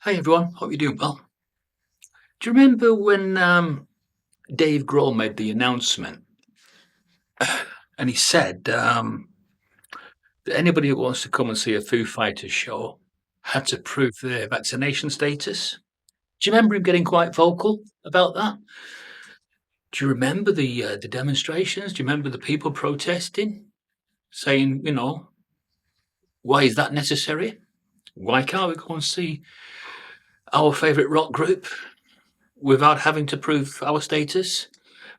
Hi everyone, hope you're doing well. Do you remember when Dave Grohl made the announcement and he said that anybody who wants to come and see a Foo Fighters show had to prove their vaccination status? Do you remember him getting quite vocal about that? Do you remember the demonstrations? Do you remember the people protesting, saying, why is that necessary? Why can't we go and see our favourite rock group without having to prove our status?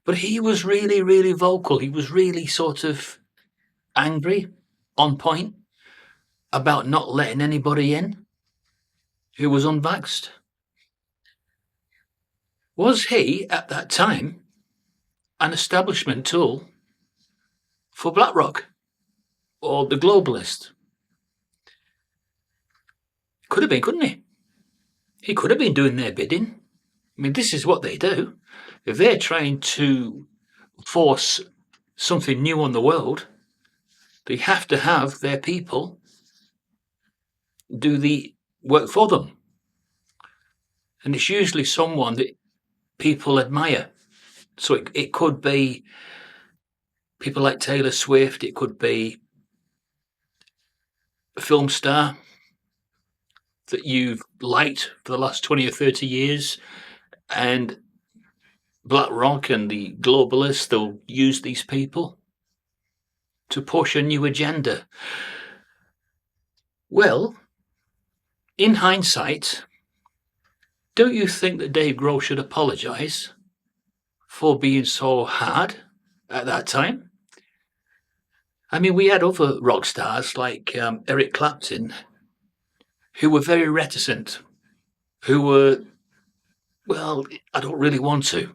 But he was really, really vocal. He was really sort of angry, on point, about not letting anybody in who was unvaxxed. Was he, at that time, an establishment tool for BlackRock or the globalists? Could have been, couldn't he? He could have been doing their bidding. I mean, this is what they do. If they're trying to force something new on the world, they have to have their people do the work for them. And it's usually someone that people admire. So it could be people like Taylor Swift, it could be a film star that you've liked for the last 20 or 30 years, and BlackRock and the globalists, they'll use these people to push a new agenda. Well, in hindsight, don't you think that Dave Grohl should apologise for being so hard at that time? I mean, we had other rock stars like Eric Clapton who were very reticent, who were, well, I don't really want to.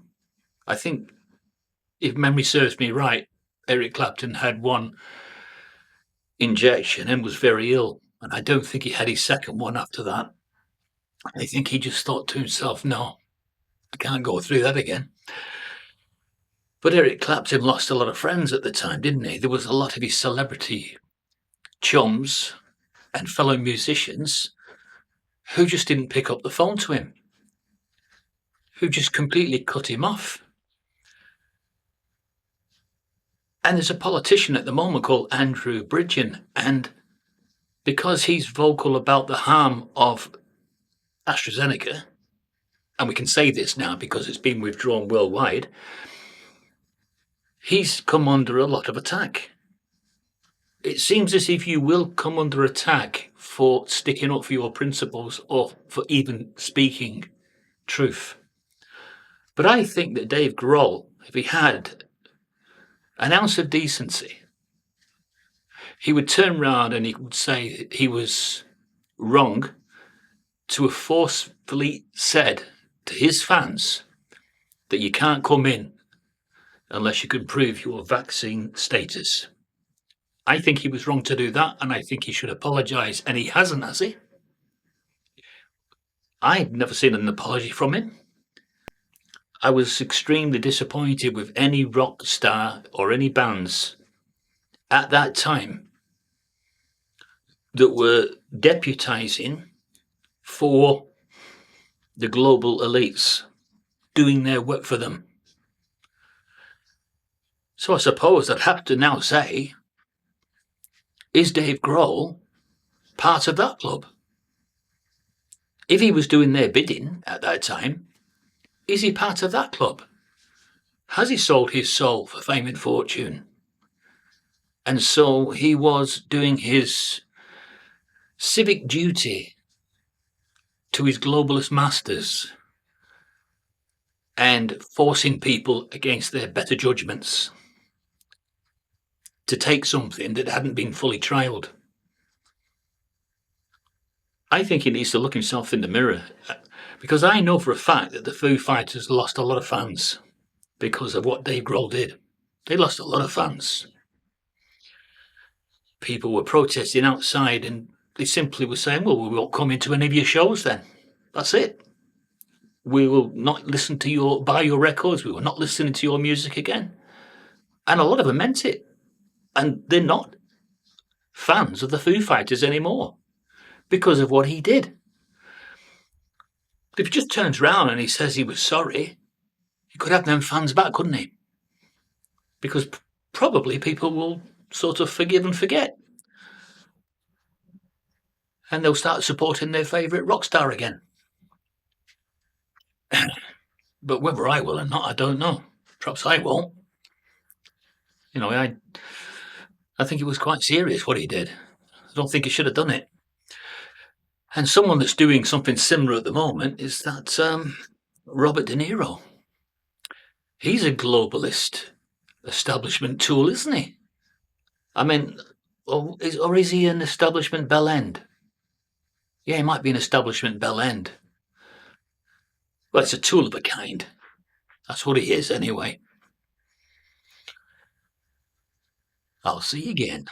I think, if memory serves me right, Eric Clapton had one injection and was very ill. And I don't think he had his second one after that. I think he just thought to himself, no, I can't go through that again. But Eric Clapton lost a lot of friends at the time, didn't he? There was a lot of his celebrity chums and fellow musicians who just didn't pick up the phone to him, who just completely cut him off. And there's a politician at the moment called Andrew Bridgen, and because he's vocal about the harm of AstraZeneca, and we can say this now because it's been withdrawn worldwide, he's come under a lot of attack. It seems as if you will come under attack for sticking up for your principles or for even speaking truth. But I think that Dave Grohl, if he had an ounce of decency, he would turn round and he would say that he was wrong to have forcefully said to his fans that you can't come in unless you can prove your vaccine status. I think he was wrong to do that, and I think he should apologise, and he hasn't, has he? I've never seen an apology from him. I was extremely disappointed with any rock star or any bands at that time that were deputising for the global elites, doing their work for them. So I suppose I'd have to now say, is Dave Grohl part of that club? If he was doing their bidding at that time, is he part of that club? Has he sold his soul for fame and fortune? And so he was doing his civic duty to his globalist masters and forcing people against their better judgments to take something that hadn't been fully trialled. I think he needs to look himself in the mirror, because I know for a fact that the Foo Fighters lost a lot of fans because of what Dave Grohl did. They lost a lot of fans. People were protesting outside and they simply were saying, well, we won't come into any of your shows then. That's it. We will not listen to buy your records. We will not listen to your music again. And a lot of them meant it. And they're not fans of the Foo Fighters anymore because of what he did. If he just turns round and he says he was sorry, he could have them fans back, couldn't he? Because probably people will sort of forgive and forget. And they'll start supporting their favourite rock star again. But whether I will or not, I don't know. Perhaps I won't. You know, I think it was quite serious what he did. I don't think he should have done it. And someone that's doing something similar at the moment is that Robert De Niro. He's a globalist establishment tool, isn't he? I mean, or is he an establishment bell end? Yeah, he might be an establishment bell end. Well, it's a tool of a kind. That's what he is, anyway. I'll see you again.